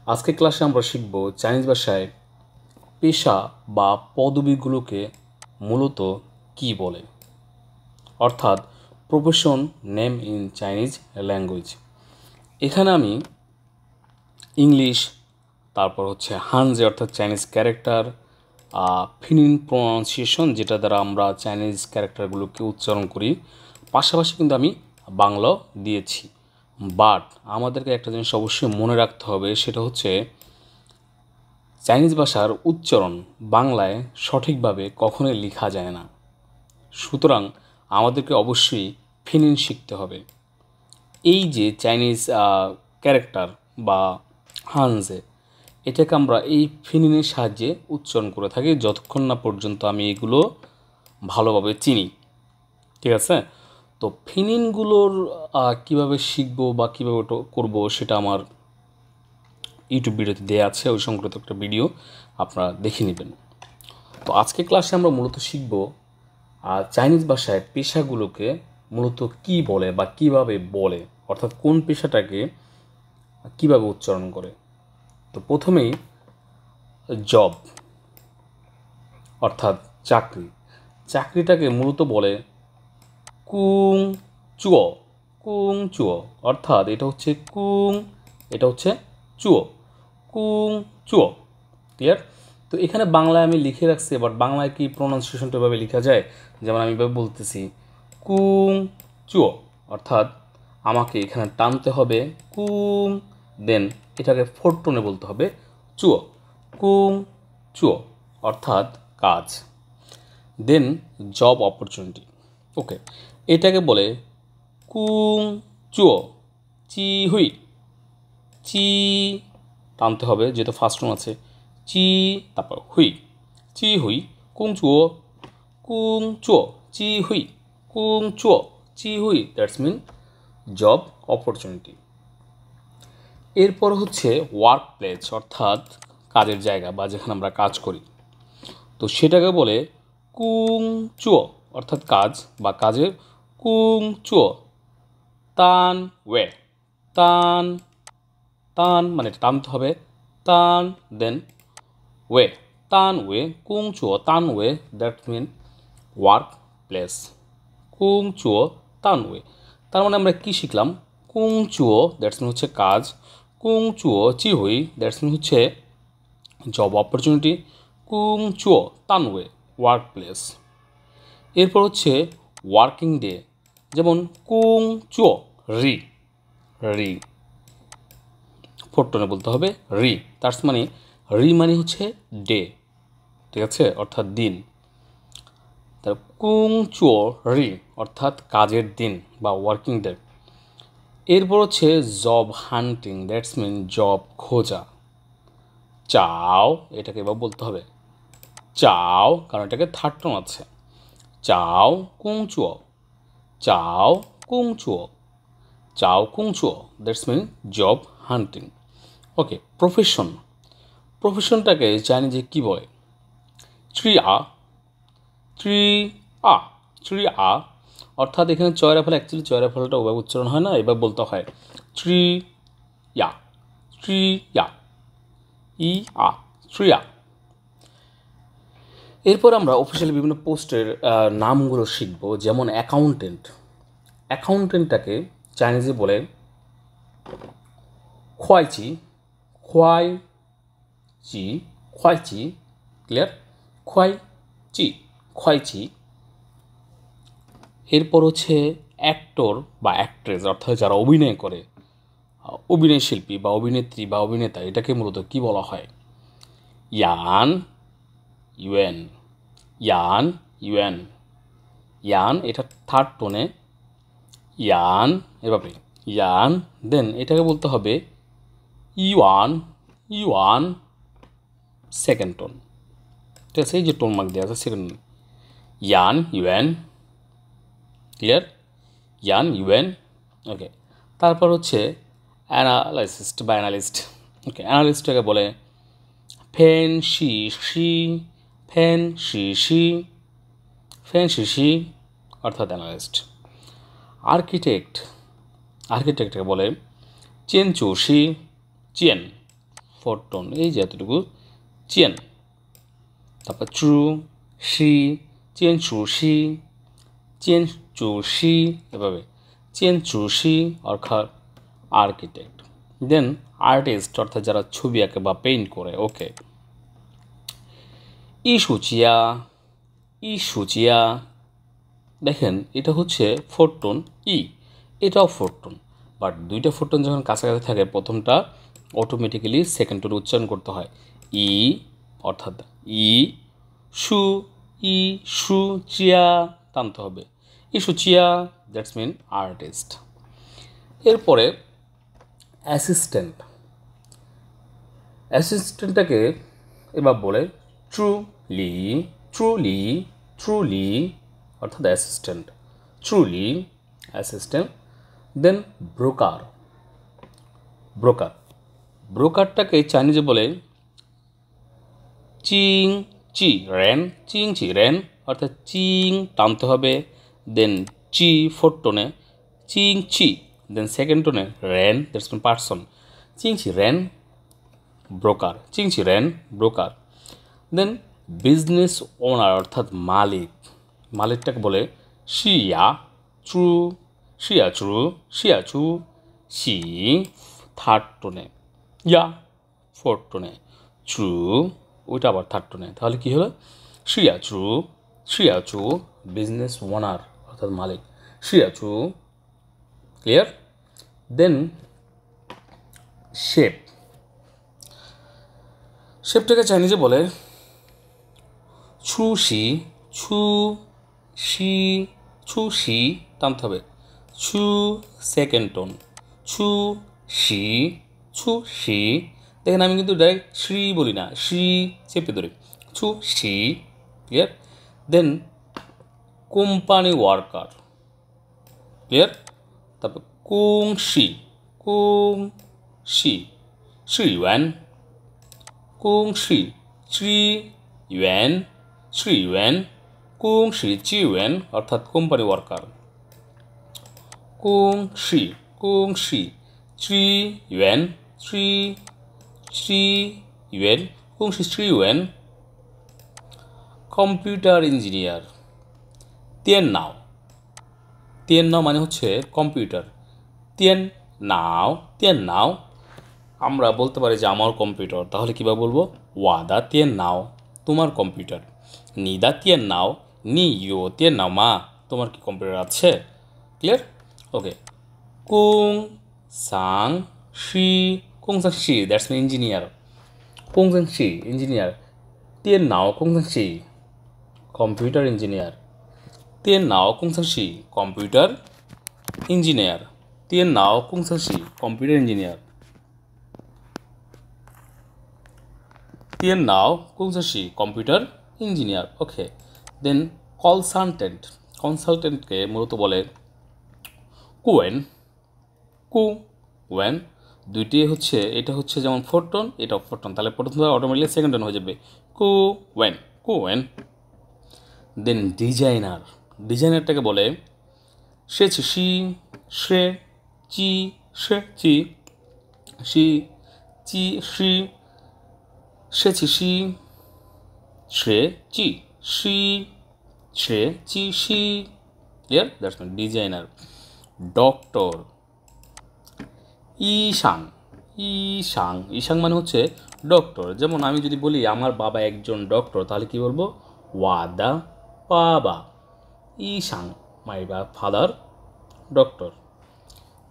আজকে ক্লাসে আমরা শিখব চাইনিজ ভাষায় পেশা বা পদবিগুলোকে মূলত কি বলে, অর্থাৎ profession name in Chinese language. এখানে আমি ইংলিশ, তারপর হানজে অর্থাৎ চাইনিজ ক্যারেক্টার, ফিনিন প্রনাউন্সিয়েশন যেটা দ্বারা আমরা চাইনিজ ক্যারেক্টারগুলোকে উচ্চারণ করি, পাশাপাশি কিন্তু আমি বাংলাও দিয়েছি। বাট আমাদেরকে একটা জিনিস অবশ্যই মনে রাখতে হবে, সেটা হচ্ছে চাইনিজ ভাষার উচ্চারণ বাংলায় সঠিকভাবে কখনোই লেখা যায় না। সুতরাং আমাদেরকে অবশ্যই ফিনিন শিখতে হবে। এই যে চাইনিজ ক্যারেক্টার বা হানজে, এটাকে আমরা এই ফিনিনের সাহায্যে উচ্চারণ করে থাকি যতক্ষণ না পর্যন্ত আমি এগুলো ভালোভাবে চিনি। ঠিক আছে? তো ফিনিনগুলোর কীভাবে শিখব বা কীভাবে ওটা করবো সেটা আমার ইউটিউব ভিডিওতে দেওয়া আছে, ওই সংক্রান্ত একটা ভিডিও আপনারা দেখে নেবেন। তো আজকে ক্লাসে আমরা মূলত শিখব চাইনিজ ভাষায় পেশাগুলোকে মূলত কি বলে বা কিভাবে বলে, অর্থাৎ কোন পেশাটাকে কিভাবে উচ্চারণ করে। তো প্রথমেই জব অর্থাৎ চাকরি, চাকরিটাকে মূলত বলে কুং চুয়ো। কুং চুয়ো অর্থাৎ এটা হচ্ছে কুং, এটা হচ্ছে চুয়ো, কুং চুয়ো। ক্লিয়ার? তো এখানে বাংলায় আমি লিখে রাখছি, বাট বাংলায় কি প্রোনাউন্সিয়েশনটা এভাবে লেখা যায়? যেমন আমি এভাবে বলতেছি কুং চুয়ো, অর্থাৎ আমাকে এখানে টানতে হবে কুং, দেন এটাকে ফোর টোনে বলতে হবে চুয়ো, কুং চুয়ো অর্থাৎ কাজ। দেন জব অপরচুনিটি, ওকে, এটাকে বলে কুং চুয়ো চি হুই। চি টানতে হবে যেহেতু ফার্স্ট টোন আছে, চি তারপর হুই, চি হুই কুং চুয়ো, কুং চুয়ো চি হুই, কুং চুয়ো চি হুই, দ্যাটস মিন জব অপরচুনিটি। এরপর ওয়ার্ক প্লেস অর্থাৎ কাজের জায়গা বা যেখানে আমরা কাজ করি, তো সেটাকে বলে কুং চুয়ো অর্থাৎ কাজ বা কাজের কুং চুয়ো তান ওয়ে। তান তান মানে টানতে হবে তান, দেন ওয়ে, তান ওয়ে, কুং চুয়ো তান ওয়ে, দ্যাট মিন ওয়ার্ক প্লেস, কুং চুয়ো তান ওয়ে। তার মানে আমরা কি শিখলাম? কুং চুয়ো দ্যাটস মিন কাজ, কুং চুয়ো চি হুই দ্যাটস মিন জব অপরচুনিটি, কুং চুয়ো তান ওয়ে ওয়ার্ক প্লেস। এরপর ওয়ার্কিং ডে, যেমন কুং চুয়ো রি, রি ফোর টোনে বলতে হবে রি, তার মানে রি মানে ডে, ঠিক আছে, অর্থাৎ দিন। তার কুং চুয়ো রি অর্থাৎ কাজের দিন বা ওয়ার্কিং ডে। এরপর job hunting, that's mean job খোঁজা। চাও এটাকে এবার বলতে হবে চাও, কারণ এটাকে থার্ড টোন আছে, চাও কুং চুয়ো, চাও কুং চুয়ো, চাও কুং চুয়ো, that's mean job hunting. Okay, profession, প্রফেশনটাকে চাইনিজে কী বলে? ট্রি আ, ট্রি আ, ট্রি আ অর্থাৎ এখানে চয়রা ফল, অ্যাকচুয়ালি চয়রা ফলটা ওভাবে উচ্চারণ হয় না, এবার বলতে হয় ট্রি ইয়া, ট্রি ইয়া, ই আ, ট্রি আ। এরপর আমরা অফিসিয়ালি বিভিন্ন পোস্টের নামগুলো শিখব, যেমন অ্যাকাউন্টেন্ট। অ্যাকাউন্টেন্টটাকে চাইনিজে বলে খোয়াইচি, খোয়াই চি, খোয়াইচি। ক্লিয়ার? খোয়াই চি, খোয়াইচি। এরপর অ্যাক্টর বা অ্যাক্ট্রেস অর্থাৎ যারা অভিনয় করে, অভিনয় শিল্পী বা অভিনেত্রী বা অভিনেতা, এটাকে মূলত কি বলা হয়? ইয়ান ইউএন, ইয়ান ইউএন, ইয়ান এটা থার্ড টোনে, ইয়ান এভাবে ইয়ান, দেন এটাকে বলতে হবে ইউয়ান, ইউয়ান সেকেন্ড টোন, ঠিক আছে, এই যে টোন মার্ক দেওয়া আছে সেকেন্ড, ইয়ান ইউএন। ক্লিয়ার? ইয়ান ইউএন। ওকে, তারপর অ্যানালাইসিস্ট বা অ্যানালিস্ট। ওকে, অ্যানালিস্টটাকে বলে ফেন শি শি, ফেন শি শি, ফেন শি শি অর্থাৎ অ্যানালিস্ট। আর্কিটেক্ট, আর্কিটেক্টকে বলে চেন চু শি, চেন ফোরটন, এই যে এতটুকু চেন। তারপর true she, chain true she, chain true she, এভাবে চেন ট্রু শি অর্থাৎ আর্কিটেক্ট। দেন আর্টিস্ট অর্থাৎ যারা ছবি আঁকে বা পেইন্ট করে, ওকে। ইসুচিয়া, ইসুচিয়া, দেখেন এটা হচ্ছে ফোরটন ই, এটাও ফোরটন, বাট দুইটা ফোরটন যখন কাছাকাছি থাকে প্রথমটা অটোমেটিক্যালি সেকেন্ড টোন উচ্চারণ করতে হয় ই, অর্থাৎ ই সু, ই সু চিয়া টানতে হবে, ইসু চিয়া, দ্যাটস মিন আর্টিস্ট। এরপরে অ্যাসিস্ট্যান্ট, অ্যাসিস্ট্যান্টটাকে এবার বলে ট্রুলি, ট্রুলি, ট্রুলি অর্থাৎ অ্যাসিস্ট্যান্ট, ট্রুলি অ্যাসিস্ট্যান্ট। দেন ব্রোকার, ব্রোকার, ব্রোকারটাকে চাইনিজে বলে চিং চি রেন, চিং চি রেন অর্থাৎ চিং টানতে হবে, দেন চি ফোরটনে, চিং চি, দেন সেকেন্ড টোনে রেন, দ্যাটস মিন পার্সন, চিং চি রেন ব্রোকার, চিং চি রেন ব্রোকার। দেন বিজনেস ওনার অর্থাৎ মালিক, মালিকটাকে বলে শিয়া ট্রু, শিয়া ট্রু, শিয়া চু, শি থার্ড টোনে, ইয়া ফোর্থ টোনে, ট্রু ওইটা আবার থার্ড টোনে, তাহলে কী হলো শিয়া ট্রু, শিয়া চু বিজনেস ওনার অর্থাৎ মালিক, শিয়া চু, ক্লিয়ার। দেন শেপ, শেপটাকে চাইনিজে বলে ছু শি, ছু শি, ছু শি টানতে হবে, ছু সেকেন্ড টোন, ছু শি, ছু শি। দেখেন আমি কিন্তু ডাইরেক্ট শ্রী বলি না, শ্রী চেপে ধরি, ছু শি, clear. Then company worker, clear. তারপর কুং শি, কুং শি, শ্রী ওয়ান, কুং শি শ্রী ইউএন, শ্রী ইউএন, কুং শ্রী চি ইউএন অর্থাৎ কোম্পানি ওয়ার্কার, কুং শ্রী, কুং শ্রী শ্রী ইউএন, শ্রী শ্রী ইউএন, কুং শ্রী শ্রী ইউএন। কম্পিউটার ইঞ্জিনিয়ার, তিয়ান নাও, তিয়ান নাও মানে হচ্ছে কম্পিউটার, তিয়ান নাও, তিয়ান নাও। আমরা বলতে পারি যে আমার কম্পিউটার, তাহলে কীভাবে বলবো ওয়াদা তিয়ান নাও তোমার কম্পিউটার, নিদা তিয়ান নাও, নি ইউ তিয়ান নাও মা তোমার কি কম্পিউটার আছে, ক্লিয়ার, ওকে। কুং সাং শি, কুং সাং শি দ্যাটস মিন ইঞ্জিনিয়ার, কুং সাং শি ইঞ্জিনিয়ার, তিয়ান নাও কুং সাং শি কম্পিউটার ইঞ্জিনিয়ার, তিয়ান নাও কুং সাং শি কম্পিউটার ইঞ্জিনিয়ার, তিয়ান নাও কুং সাং শি কম্পিউটার ইঞ্জিনিয়ার, তিয়ান নাও কুং সাং শি computer engineer, okay. Then consultant, কনসালটেন্টকে মূলত বলে কুয়েন, কু ওয়েন, দুইটি হচ্ছে, এটা হচ্ছে যেমন ফোরটন, এটাও ফোরটন, তাহলে প্রথম অটোমেটিকলি সেকেন্ড টন হয়ে যাবে কু ওয়েন, কু ওয়েন। দেন ডিজাইনার, ডিজাইনারটাকে বলে সে শি, সে চি, সে চি, শি চি শি, সে চি সে চি শি, সে চি শি, clear, that's mean designer. Doctor, ইশাং, ইশাং, ইশাং মানে হচ্ছে ডক্টর। যেমন আমি যদি বলি আমার বাবা একজন ডক্টর, তাহলে কি বলবো ওয়াদা বাবা ইশাং, মাই ফাদার ডক্টর,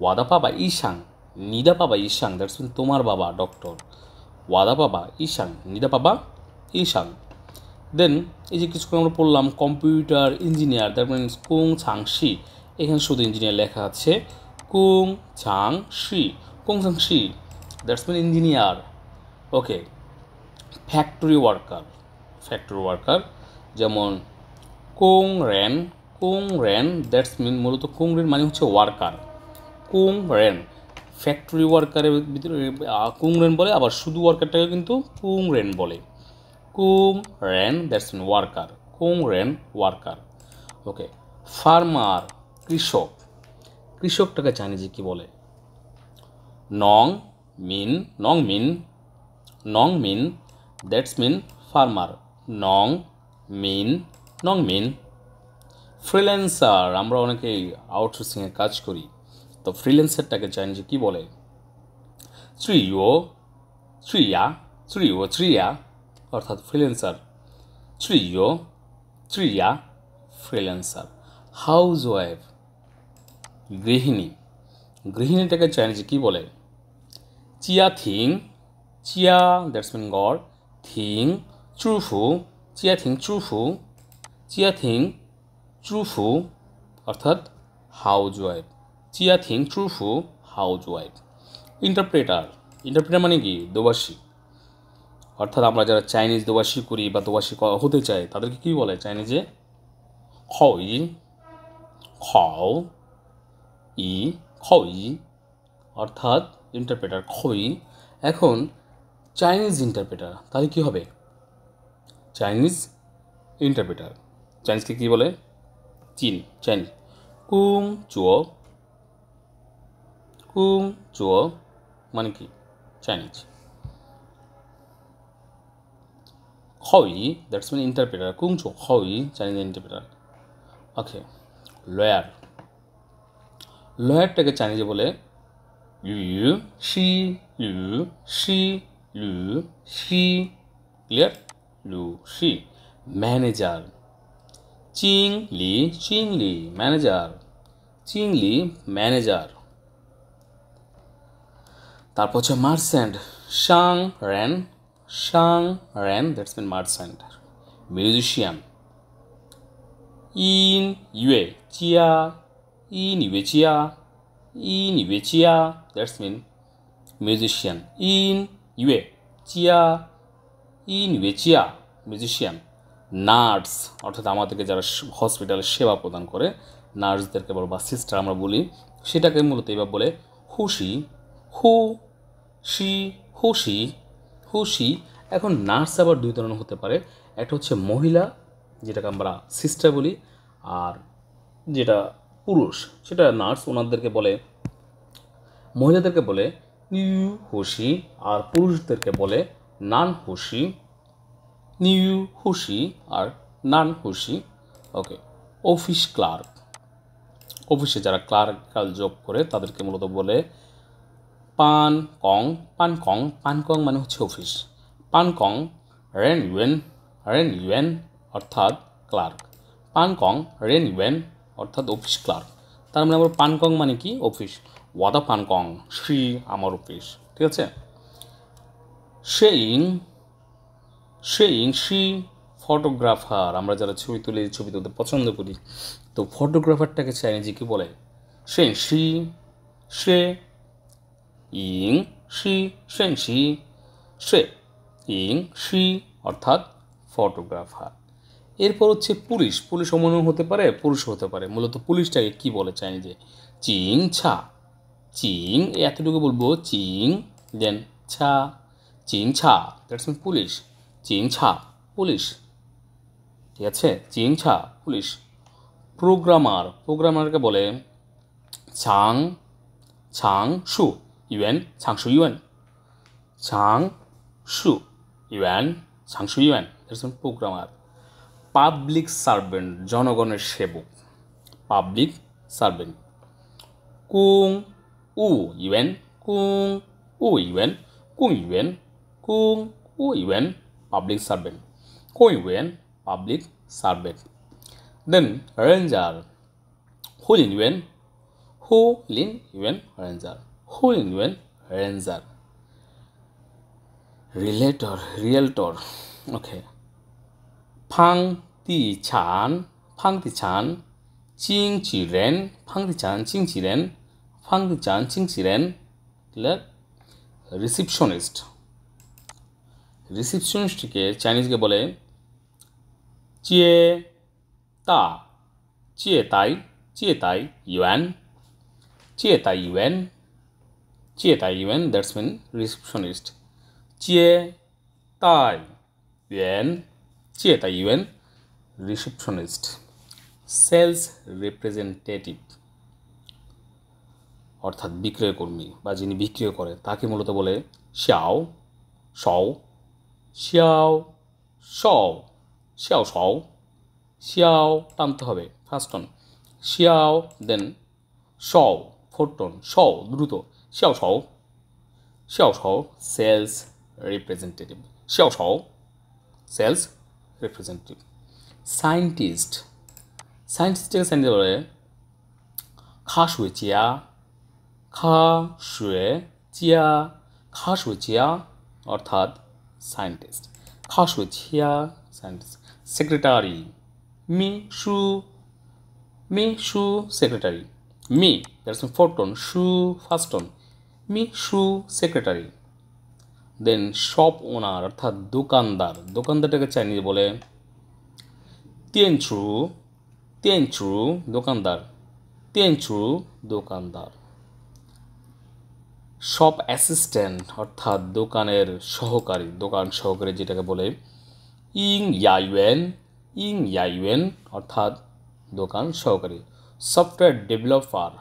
ওয়াদা বাবা ইশাং, নিদা বাবা ইশাং, দ্যাটস মিন তোমার বাবা ডক্টর, ওয়াদা বাবা ইশাং, নিদা বাবা ইশাং। দেন এই যে কিছুক্ষণ আমরা পড়লাম কম্পিউটার ইঞ্জিনিয়ার, দ্যাট মিনস কুং ছাং শি, এখানে শুধু ইঞ্জিনিয়ার লেখা আছে, কুং ছাং শি, কুং ছাং শি that's mean engineer, okay. Factory worker, factory worker যেমন কুং রেন, কুং রেন দ্যাটস মিন মূলত কুং রেন মানে হচ্ছে ওয়ার্কার, কুং রেন ফ্যাক্টরি ওয়ার্কারের ভিতরে কুং রেন বলে, আবার শুধু ওয়ার্কারটাকে কিন্তু কুং রেন বলে, কুং রেন দ্যাটস মিন ওয়ার্কার, কুং রেন ওয়ার্কার, ওকে। ফার্মার, কৃষক, কৃষকটাকে চাইনিজে কি বলে নং মিন, নং মিন নং মিন দ্যাটস মিন ফার্মার নং মিন ফ্রিল্যান্সার আমরা অনেকেই আউটসোর্সিংয়ে কাজ করি তো ফ্রিল্যান্সারটাকে চাইনিজে কী বলে ত্রিয়া অর্থাৎ ফ্রিল্যান্সার ত্রিয়া ফ্রিল্যান্সার হাউস ওয়াইফ গৃহিণীটাকে চাইনিজে কী বলে চিয়া দ্যাটস মিন গড় থিং চিয়া থিং ট্রুফু অর্থাৎ house wife house wife interpreter মানে কি দোভাষী অর্থাৎ আমরা যারা চাইনিজ দোভাষী করি বা দোভাষী হতে চাই তাদেরকে কী বলে চাইনিজে খাওয়ি অর্থাৎ ইন্টারপ্রেটার খই এখন চাইনিজ ইন্টারপ্রেটার তাহলে কী হবে চাইনিজকে কী বলে চাইনিজ কুং চুয়ো মানে কি চাইনিজ খই দ্যাটস মিন ইন্টারপ্রেটার কুং চুয়ো খই চাইনিজ ইন্টারপ্রেটার ওকে লয়ারটাকে চাইনিজে বলে লু শি ক্লিয়ার লু শি ম্যানেজার চিংলি ম্যানেজার তারপর হচ্ছে মার্চেন্ট শাং রেন দ্যাটস মিন মার্চেন্ট মিউজিশিয়ান ইন ইউয়ে চিয়া দ্যাটস মিন মিউজিশিয়ান ইন ইউয়ে চিয়া মিউজিশিয়ান নার্স অর্থাৎ আমাদেরকে যারা হসপিটালে সেবা প্রদান করে নার্সদেরকে বলো বা সিস্টার আমরা বলি সেটাকে মূলত এবার বলে হুশি এখন নার্স আবার দুই ধরনের হতে পারে একটা হচ্ছে মহিলা যেটাকে আমরা সিস্টার বলি আর যেটা পুরুষ সেটা নার্স ওনাদেরকে বলে মহিলাদেরকে বলে নিউ হুশি আর পুরুষদেরকে বলে নান হুশি আর নান হুশি ওকে অফিসে যারা ক্লার্কাল জব করে তাদেরকে মূলত বলে পান কং মানে হচ্ছে অফিস পান কং রেন ইউয়েন অর্থাৎ ক্লার্ক পান কং রেন ইউয়েন অর্থাৎ অফিস ক্লার্ক তার মানে আমার পান কং মানে কি অফিস ওয়াদা পান কং শ্রী আমার অফিস ঠিক আছে শ্রী ফটোগ্রাফার আমরা যারা ছবি তুলতে পছন্দ করি তো ফটোগ্রাফারটাকে চাইনিজে কি বলে শ্রী অর্থাৎ ফটোগ্রাফার এরপর হচ্ছে পুলিশ অমনও হতে পারে পুরুষ হতে পারে মূলত পুলিশটাকে কি বলে চাইনিজে চিং এতটুকু বলবো চিং দেন ছা দ্যাটস মিন পুলিশ ঠিক আছে পুলিশ প্রোগ্রামারকে বলে ছাংশু ইউয়েন that's mean programmer public servant জনগণের সেবক পাবলিক সার্ভেন্ট কুং উ ইউয়েন public servant public servant then ranger হুলিন ইউয়েন রেঞ্জার রিয়েলটর ওকে ফাংতি চান চিংচিরেন রিসিপশনিস্টকে চাইনিজকে বলে চিয়েতাই ইউয়েন দ্যাটস মিন রিসিপশনিস্ট চিয়েতাই ইউয়েন রিসিপশনিস্ট সেলস রিপ্রেজেন্টেটিভ অর্থাৎ বিক্রয় কর্মী বা যিনি বিক্রয় করে তাকে মূলত বলে শও শিয়াও শও শিয়াও শও শিয়াও টানতে হবে ফার্স্ট টন শিয়াও দেন শও ফোর্থ টন শও দ্রুত শিয়াও Shaw শিয়াও Shaw sales representative শিয়াও Shaw sales representative scientist সায়েন্টিস্টকে scientist বলে খা শুয়ে চিয়া খা শুয়ে চিয়া খা শুয়ে চিয়া অর্থাৎ সায়েন্টিস্ট খা শুয়ে চিয়া সায়েন্টিস্ট সেক্রেটারি মি শু সেক্রেটারি মি দ্যাটস ফোর্থ টোন শু ফার্স্ট টোন মি শু সেক্রেটারি দেন শপ ওনার অর্থাৎ দোকানদার দোকানদারটাকে চাইনিজ বলে তিয়ানচু দোকানদার তিয়ানচু দোকানদার শপ অ্যাসিস্ট্যান্ট অর্থাৎ দোকানের সহকারী দোকান সহকারী যেটাকে বলে ইং ইয়াইউয়েন অর্থাৎ দোকান সহকারী সফটওয়্যার ডেভেলপার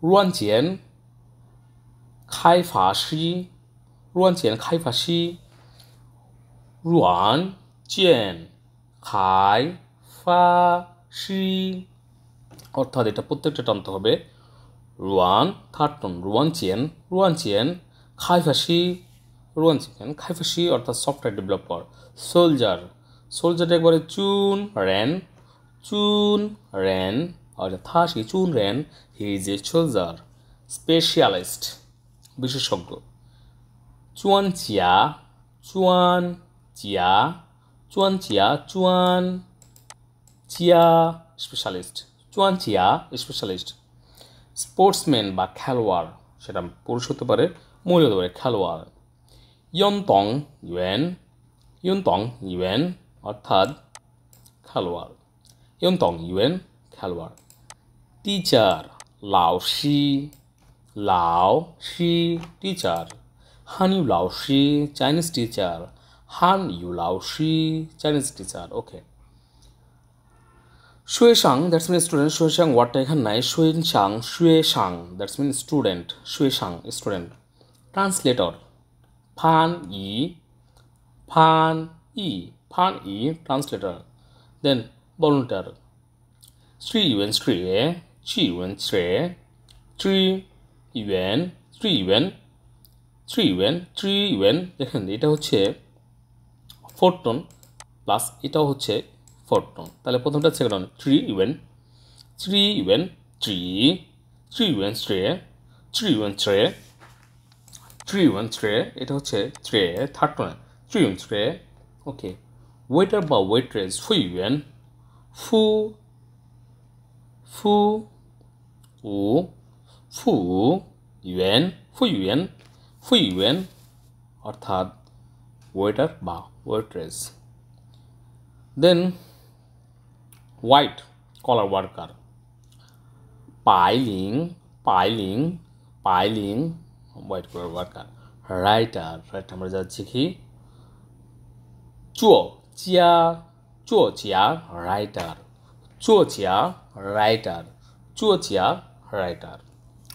রুয়ানচিয়েন খাইফাসি রুয়ান চিয়েন খাইফাসি অর্থাৎ এটা প্রত্যেকটা টানতে হবে রুয়ান থার্ড টন রুয়ানচিয়েন খাইফাসি অর্থাৎ সফটওয়্যার ডেভেলপার সোলজার একবারে চুন রেন অর্থাৎ চুন রেন he is a soldier specialist বিশেষজ্ঞ চুয়ান চিয়া স্পেশালিস্ট স্পোর্টসম্যান বা খেলোয়াড় সেটা পুরুষ হতে পারে মহিলা হতে পারে খেলোয়াড় ইয়ন্তং ইউয়েন অর্থাৎ খেলোয়াড় খেলোয়াড় টিচার লাওশি টিচার হানইউ লাওশি Chinese teacher Chinese teacher okay শুয়েশাং দ্যাটস মিন স্টুডেন্ট শুয়েশাং ওয়ার্ডটা এখানে নাই শুয়েশাং দ্যাটস মিন স্টুডেন্ট শুয়েশাং স্টুডেন্ট ট্রান্সলেটর ফান ই ট্রান্সলেটর দেন ভলান্টিয়ার শ্রী ইউয়েন দেখেন এটা হচ্ছে ফোর্থ টোন প্লাস এটাও হচ্ছে ফোর্থ টোন তাহলে প্রথমটা সেকেন্ড টোন থ্রি এটা হচ্ছে ট্রে থার্ড টোন ট্রে ওকে ওয়েটার বা ওয়েট্রেস ফু ইউয়েন অর্থাৎ ওয়েটার বা waitress then white collar worker পাইলিং হোয়াইট কলার ওয়ার্কার রাইটার আমরা যাচ্ছি কি রাইটার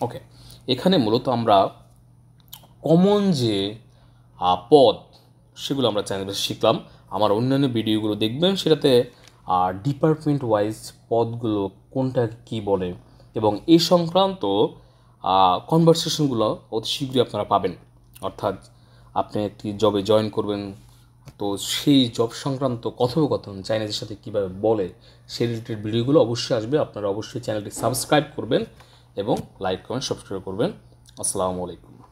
ওকে এখানে মূলত আমরা কমন যে পদ সেগুলো আমরা চ্যানেলে শিখলাম আমার অন্যান্য ভিডিওগুলো দেখবেন সেটাতে ডিপার্টমেন্ট ওয়াইজ পদগুলো কোনটা কি বলে এবং এই সংক্রান্ত কনভারসেশনগুলো অতি শীঘ্রই আপনারা পাবেন অর্থাৎ আপনি একটি জবে জয়েন করবেন তো সেই জব সংক্রান্ত কথোপকথন চাইনিজের সাথে কীভাবে বলে সেই রিলেটেড ভিডিওগুলো অবশ্যই আসবে আপনারা অবশ্যই চ্যানেলটি সাবস্ক্রাইব করবেন এবং লাইক কমেন্ট সাবস্ক্রাইব করবেন আসসালামু আলাইকুম